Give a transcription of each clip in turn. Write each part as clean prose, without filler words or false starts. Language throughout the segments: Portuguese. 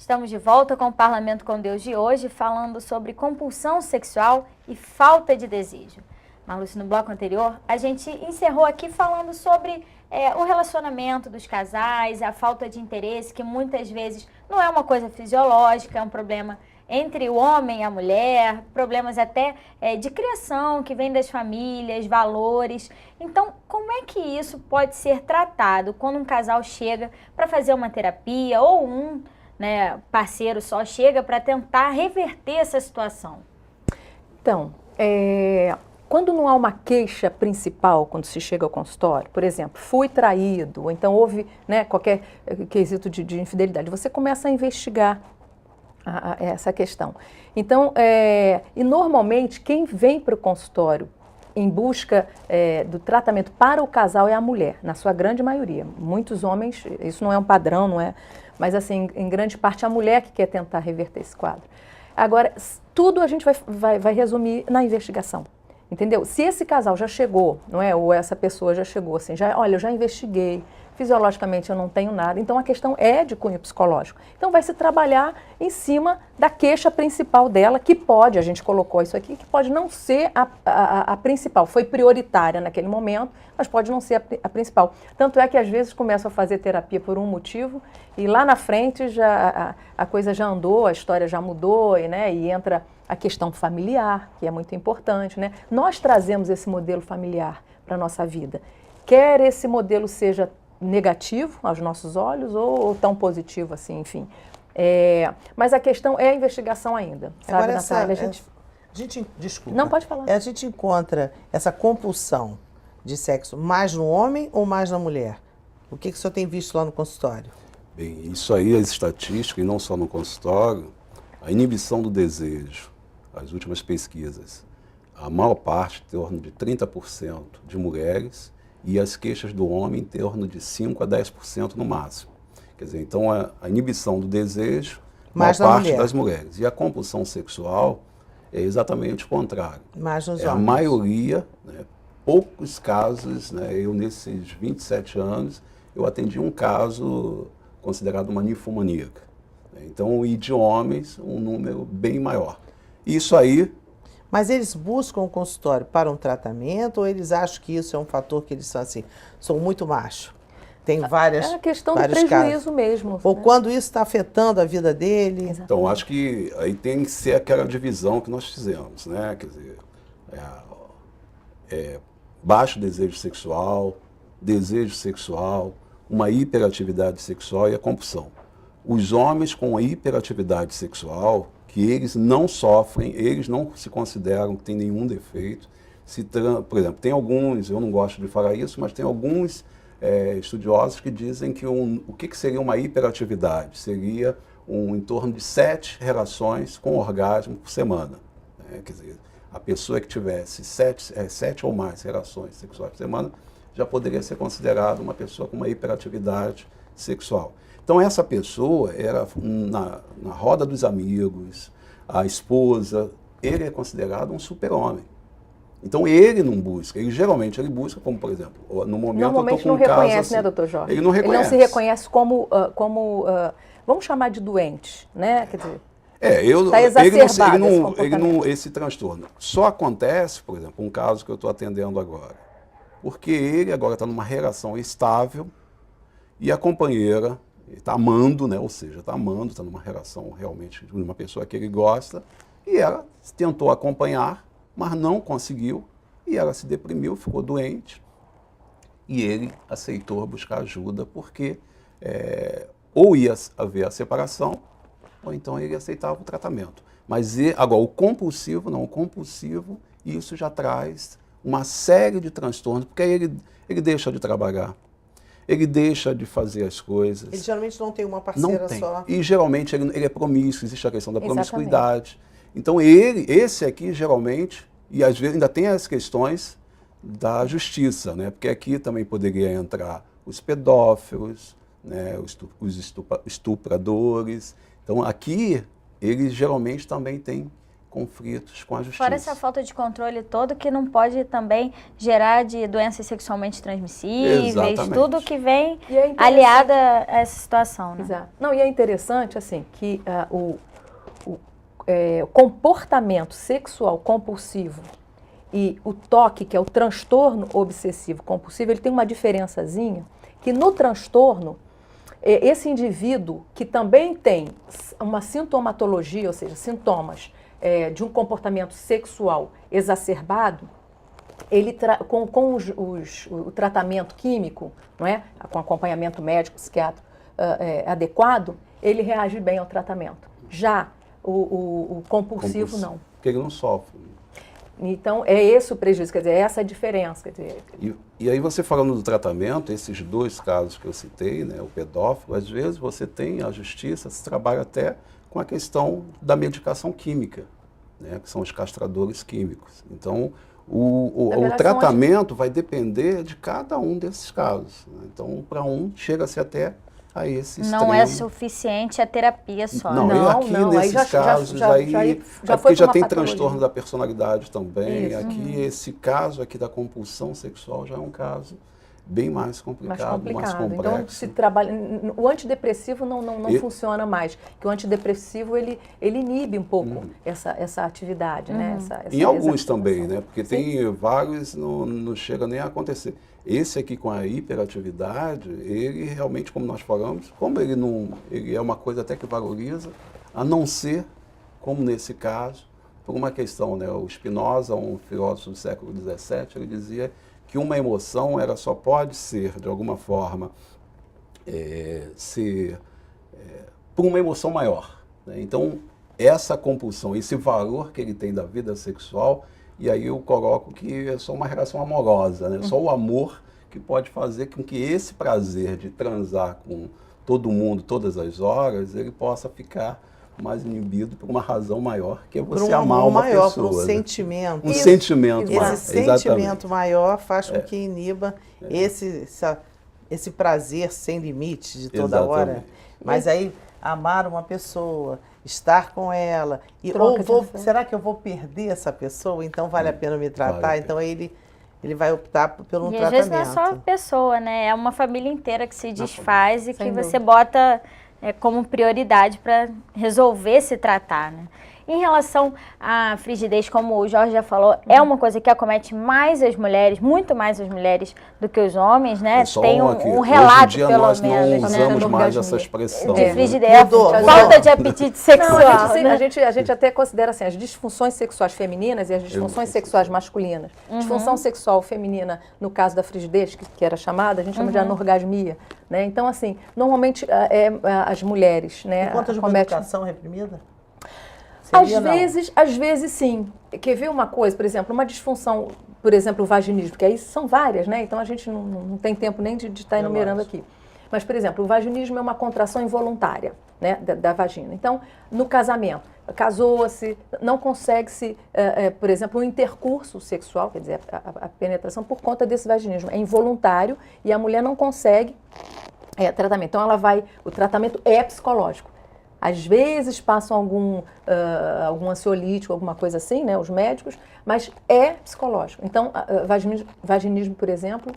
Estamos de volta com o Parlamento com Deus de hoje, falando sobre compulsão sexual e falta de desejo. Marluce, no bloco anterior, a gente encerrou aqui falando sobre o relacionamento dos casais, a falta de interesse, que muitas vezes não é uma coisa fisiológica, é um problema entre o homem e a mulher, problemas até de criação, que vem das famílias, valores. Então, como é que isso pode ser tratado quando um casal chega para fazer uma terapia ou parceiro só chega para tentar reverter essa situação? Então, quando não há uma queixa principal, quando se chega ao consultório, por exemplo, fui traído, ou então houve qualquer quesito de infidelidade, você começa a investigar essa questão. Então, e normalmente quem vem para o consultório em busca do tratamento para o casal é a mulher, na sua grande maioria. Muitos homens, isso não é um padrão, não é, mas assim, em grande parte a mulher que quer tentar reverter esse quadro. Agora, tudo a gente vai resumir na investigação. Entendeu? Se esse casal já chegou, não é? Ou essa pessoa já chegou assim, olha, eu já investiguei, fisiologicamente eu não tenho nada, então a questão é de cunho psicológico. Então vai se trabalhar em cima da queixa principal dela, que pode, a gente colocou isso aqui, que pode não ser a principal, foi prioritária naquele momento, mas pode não ser a principal. Tanto é que às vezes começam a fazer terapia por um motivo e lá na frente já a coisa já andou, a história já mudou e entra a questão familiar, que é muito importante, né? Nós trazemos esse modelo familiar para a nossa vida. Quer esse modelo seja negativo aos nossos olhos ou tão positivo assim, enfim. Mas a questão é a investigação ainda, sabe, agora, Natália? Desculpa. Não, pode falar. A gente encontra essa compulsão de sexo mais no homem ou mais na mulher? O que o senhor tem visto lá no consultório? Bem, isso aí é estatística, e não só no consultório, a inibição do desejo, as últimas pesquisas, a maior parte, em torno de 30% de mulheres, e as queixas do homem em torno de 5% a 10% no máximo. Quer dizer, então a inibição do desejo, mais maior parte mulher. das mulheres. E a compulsão sexual é exatamente o contrário. Mais nos A homens. maioria, poucos casos, eu nesses 27 anos, eu atendi um caso considerado uma ninfomaníaca. Então, e de homens, um número bem maior. Isso aí... Mas eles buscam o consultório para um tratamento ou eles acham que isso é um fator que eles são assim, são muito macho? Tem várias É a questão do vários prejuízo casos. mesmo. Ou quando isso está afetando a vida dele. Exatamente. Então, acho que aí tem que ser aquela divisão que nós fizemos, né? Quer dizer, baixo desejo sexual, uma hiperatividade sexual e a compulsão. Os homens com a hiperatividade sexual, que eles não sofrem, eles não se consideram que tem nenhum defeito. Por exemplo, tem alguns, eu não gosto de falar isso, mas tem alguns estudiosos que dizem que o que seria uma hiperatividade? Seria em torno de 7 relações com orgasmo por semana. Quer dizer, a pessoa que tivesse 7 ou mais relações sexuais por semana já poderia ser considerada uma pessoa com uma hiperatividade sexual. Então essa pessoa era na roda dos amigos, a esposa, ele é considerado um super-homem. Então ele não busca, geralmente ele busca, como por exemplo, no momento normalmente eu estou com não reconhece, assim, né, doutor Jorge? Ele não reconhece. Ele não se reconhece como vamos chamar de doente, né? Quer dizer, esse transtorno só acontece, por exemplo, um caso que eu estou atendendo agora, porque ele agora está numa relação estável e a companheira está amando, ou seja, está amando, está numa relação realmente de uma pessoa que ele gosta, e ela tentou acompanhar, mas não conseguiu, e ela se deprimiu, ficou doente, e ele aceitou buscar ajuda, porque ou ia haver a separação, ou então ele aceitava o tratamento. Mas agora, o compulsivo, isso já traz uma série de transtornos, porque aí ele deixa de trabalhar, ele deixa de fazer as coisas. Ele geralmente não tem uma parceira só. E geralmente ele é promíscuo, existe a questão da promiscuidade. Então esse aqui geralmente, e às vezes ainda tem as questões da justiça, porque aqui também poderia entrar os pedófilos, os estupradores. Então aqui eles geralmente também têm conflitos com a justiça. Fora essa falta de controle todo, que não pode também gerar de doenças sexualmente transmissíveis, Exatamente. tudo que vem E é interessante- aliada a essa situação, né? Exato. Não, e é interessante, assim, que o comportamento sexual compulsivo e o TOC, que é o transtorno obsessivo compulsivo, ele tem uma diferençazinha, que no transtorno, esse indivíduo que também tem uma sintomatologia, ou seja, sintomas de um comportamento sexual exacerbado, ele com o tratamento químico, não é? Com acompanhamento médico, psiquiátrico adequado, ele reage bem ao tratamento. Já o compulsivo não. Porque ele não sofre. Então, é esse o prejuízo, quer dizer, é essa a diferença. Quer dizer, E aí você falando do tratamento, esses dois casos que eu citei, né, o pedófilo, às vezes você tem a justiça, se trabalha até com a questão da medicação química, né, que são os castradores químicos. Então, o tratamento vai depender de cada um desses casos. Né? Então, para um, chega-se até a esse extremo. Não é suficiente a terapia só. Não, né? e aqui nesses casos aí já porque já tem patologia. transtorno da personalidade também. Isso. Aqui esse caso aqui da compulsão sexual já é um caso bem mais complicado, mais complexo. Então, se trabalha, o antidepressivo não funciona mais, porque o antidepressivo ele inibe um pouco essa atividade, né? Em alguns também, né? Porque tem vários não chega nem a acontecer. Esse aqui com a hiperatividade, ele realmente, como nós falamos, como ele é uma coisa até que valoriza, a não ser, como nesse caso, por uma questão, né? O Spinoza, um filósofo do século XVII, ele dizia que uma emoção só pode ser, de alguma forma, por uma emoção maior. Né? Então, essa compulsão, esse valor que ele tem da vida sexual, e aí eu coloco que é só uma relação amorosa, né? Só o amor que pode fazer com que esse prazer de transar com todo mundo, todas as horas, ele possa ficar mais inibido por uma razão maior, que é você amar uma maior, pessoa. por um né? sentimento. Um sentimento maior. Esse sentimento Exatamente. maior faz com que iniba esse prazer sem limite de toda Exatamente. hora. Mas aí, amar uma pessoa, estar com ela, será que eu vou perder essa pessoa? Então vale a pena me tratar? Vale a Então ele vai optar pelo E tratamento. às vezes não é só a pessoa, né? É uma família inteira que se desfaz e que Sem você dúvida. bota como prioridade para resolver se tratar, né? Em relação à frigidez, como o Jorge já falou, é uma coisa que acomete mais as mulheres, muito mais as mulheres do que os homens, né? Só Tem aqui, um relato, hoje em dia pelo nós menos, não né? usamos mais orgasmia. essa expressão. De né? frigidez, Mudou. falta de apetite sexual. Não, a né? gente até considera assim, as disfunções sexuais femininas e as disfunções sexuais masculinas. Disfunção sexual feminina, no caso da frigidez, que era chamada, a gente chama de anorgasmia. Né? Então, assim, normalmente as mulheres, né, Por conta de uma acometem. educação reprimida? Às vezes sim. Quer ver uma coisa, por exemplo, uma disfunção, por exemplo, o vaginismo, porque aí são várias, né? Então a gente não tem tempo nem de estar enumerando aqui. Mas, por exemplo, o vaginismo é uma contração involuntária, né, da vagina. Então, no casamento, casou-se, não consegue-se, por exemplo, um intercurso sexual, quer dizer, a penetração por conta desse vaginismo. É involuntário e a mulher não consegue tratamento. Então, o tratamento é psicológico. Às vezes passam algum ansiolítico, alguma coisa assim, né, os médicos, mas é psicológico. Então, vaginismo, por exemplo,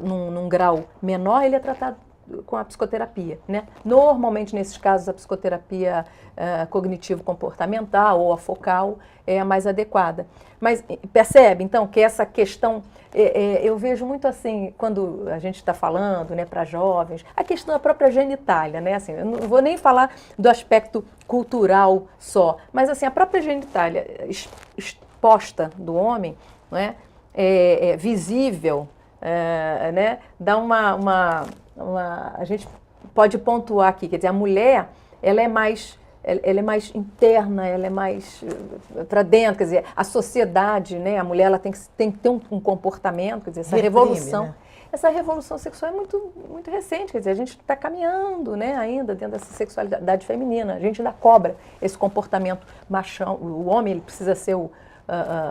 num grau menor, ele é tratado com a psicoterapia, né? Normalmente, nesses casos, a psicoterapia cognitivo-comportamental ou a focal é a mais adequada. Mas percebe, então, que essa questão, eu vejo muito assim, quando a gente está falando, né, para jovens, a questão da própria genitália, né? Assim, eu não vou nem falar do aspecto cultural só, mas assim, a própria genitália exposta do homem, né, visível, né, dá a gente pode pontuar aqui, quer dizer, a mulher, ela é mais interna, ela é mais para dentro, quer dizer, a sociedade, né, a mulher ela tem que ter um comportamento, quer dizer, essa revolução. Né? Essa revolução sexual é muito, muito recente, quer dizer, a gente está caminhando, né, ainda dentro dessa sexualidade feminina, a gente ainda cobra esse comportamento machão, o homem ele precisa ser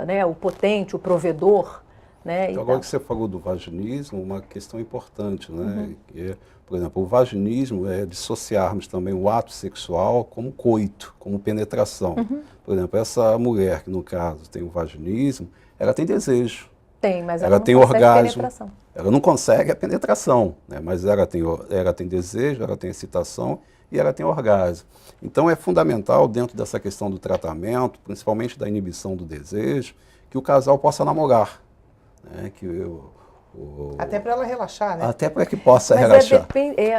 né, o potente, o provedor, Né? Então, agora que você falou do vaginismo, uma questão importante, né? Que é, por exemplo, o vaginismo é dissociarmos também o ato sexual como coito, como penetração. Por exemplo, essa mulher que, no caso, tem o vaginismo, ela tem desejo. Tem, mas ela ela não tem consegue orgasmo. penetração. Ela não consegue a penetração, né? Mas ela tem desejo, ela tem excitação e ela tem orgasmo. Então, é fundamental, dentro dessa questão do tratamento, principalmente da inibição do desejo, que o casal possa namorar. Né? Até para ela relaxar, né? Até para que possa Mas relaxar.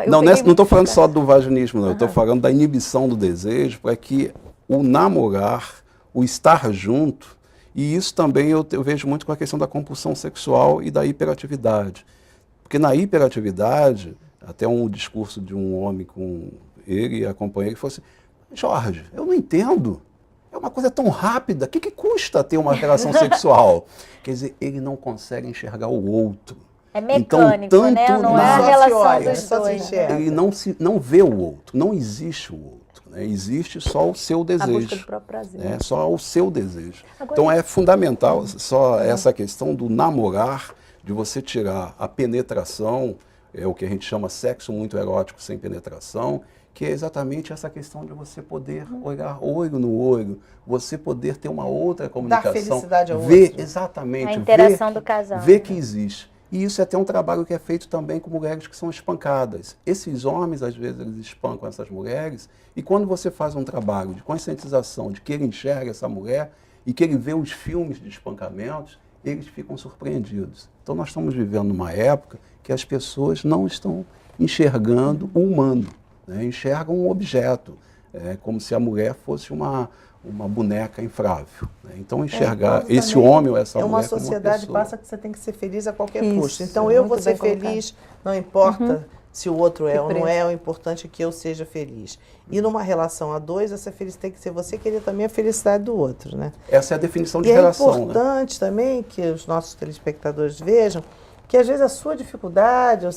Não estou falando só do vaginismo, não. Eu estou falando da inibição do desejo, para que o namorar, o estar junto, e isso também eu vejo muito com a questão da compulsão sexual e da hiperatividade. Porque na hiperatividade, até um discurso de um homem com ele e a companheira, que falou assim, Jorge, eu não entendo. É uma coisa tão rápida, o que custa ter uma relação sexual? Quer dizer, ele não consegue enxergar o outro. É mecânico, então, né? Não é a relação dos dois. Ele não vê o outro, não existe o outro. Né? Existe só o seu desejo. A busca do próprio prazer. Né? Só o seu desejo. Agora, então é fundamental só essa questão do namorar, de você tirar a penetração, é o que a gente chama sexo muito erótico sem penetração, que é exatamente essa questão de você poder olhar olho no olho, você poder ter uma outra comunicação. Dar felicidade ao ver, outro. Exatamente. A interação do casal. Ver que existe. E isso é até um trabalho que é feito também com mulheres que são espancadas. Esses homens, às vezes, eles espancam essas mulheres, e quando você faz um trabalho de conscientização, de que ele enxerga essa mulher, e que ele vê os filmes de espancamentos, eles ficam surpreendidos. Então, nós estamos vivendo numa época que as pessoas não estão enxergando o humano. Né, enxergam um objeto, como se a mulher fosse uma boneca infrável. Né? Então, enxergar esse homem ou essa mulher uma sociedade passa que você tem que ser feliz a qualquer custo. Então, eu vou ser feliz, não importa se o outro é ou não é, o importante é que eu seja feliz. E numa relação a dois, essa felicidade tem que ser você querer também a felicidade do outro. Né? Essa é a definição de relação. É importante também que os nossos telespectadores vejam que, às vezes, a sua dificuldade,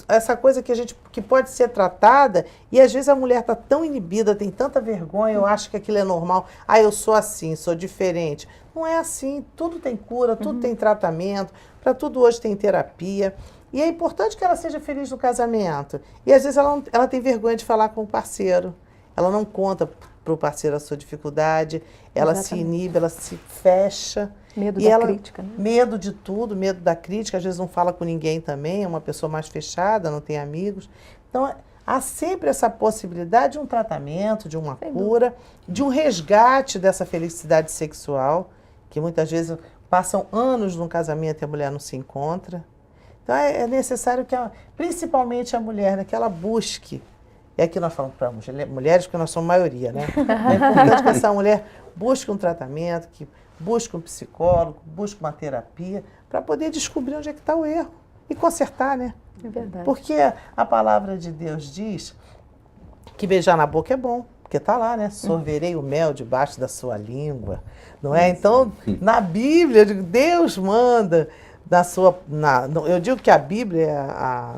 essa coisa que pode ser tratada, e às vezes a mulher está tão inibida, tem tanta vergonha, eu acho que aquilo é normal, eu sou assim, sou diferente. Não é assim, tudo tem cura, tudo tem tratamento, para tudo hoje tem terapia, e é importante que ela seja feliz no casamento. E às vezes ela tem vergonha de falar com o parceiro, ela não conta para o parceiro a sua dificuldade, ela se inibe, ela se fecha. Medo da crítica, né? Medo de tudo, medo da crítica, às vezes não fala com ninguém também, é uma pessoa mais fechada, não tem amigos. Então, há sempre essa possibilidade de um tratamento, de uma cura, de um resgate dessa felicidade sexual, que muitas vezes passam anos num casamento e a mulher não se encontra. Então, é necessário que, principalmente a mulher, né, que ela busque. E aqui nós falamos para mulheres, porque nós somos maioria, né? É importante que essa mulher busque um tratamento, que busque um psicólogo, busque uma terapia, para poder descobrir onde é que está o erro e consertar, né? É verdade. Porque a palavra de Deus diz que beijar na boca é bom, porque está lá, né? Sorverei o mel debaixo da sua língua, não é? Então, na Bíblia, Deus manda, eu digo que a Bíblia é a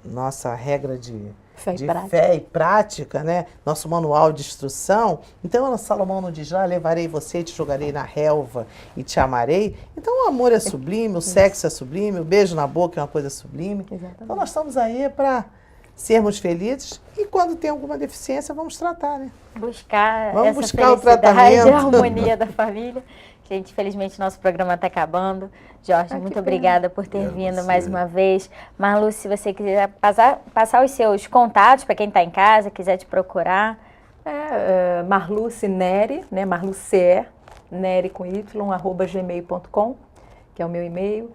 nossa regra de fé e prática, né? Nosso manual de instrução. Então, Salomão não diz lá, levarei você, te jogarei na relva e te amarei. Então, o amor é sublime, o sexo é sublime, o beijo na boca é uma coisa sublime. Exatamente. Então, nós estamos aí para sermos felizes e quando tem alguma deficiência, vamos tratar, né? Vamos buscar o tratamento. A harmonia da família. Gente, infelizmente nosso programa está acabando. Jorge, muito obrigada por ter vindo mais uma vez. Marluce, se você quiser passar os seus contatos para quem está em casa, quiser te procurar. Marluce Neri, né? Marluce, Neri com y, @gmail.com, que é o meu e-mail.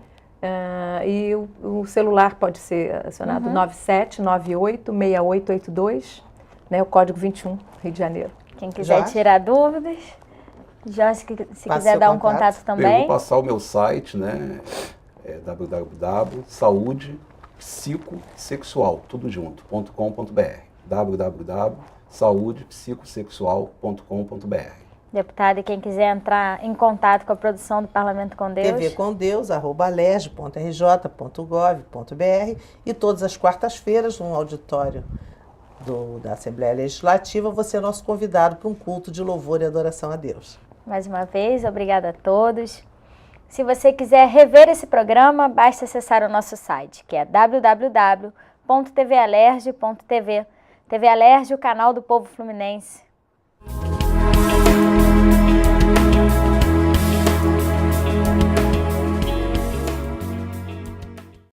E o celular pode ser acionado 97986882, né? O código 21, Rio de Janeiro. Quem quiser tirar dúvidas. Jorge, se quiser dar um contato também. Eu vou passar o meu site, né? www.saudepsicossexual, tudo junto, .com.br. www.saudepsicossexual.com.br. Deputada, e quem quiser entrar em contato com a produção do Parlamento com Deus? tvcomdeus@lerj.rj.gov.br, e todas as quartas-feiras, no auditório da Assembleia Legislativa, você é nosso convidado para um culto de louvor e adoração a Deus. Mais uma vez, obrigada a todos. Se você quiser rever esse programa, basta acessar o nosso site, que é www.tvalerj.tv. TV Alerj, o canal do povo fluminense.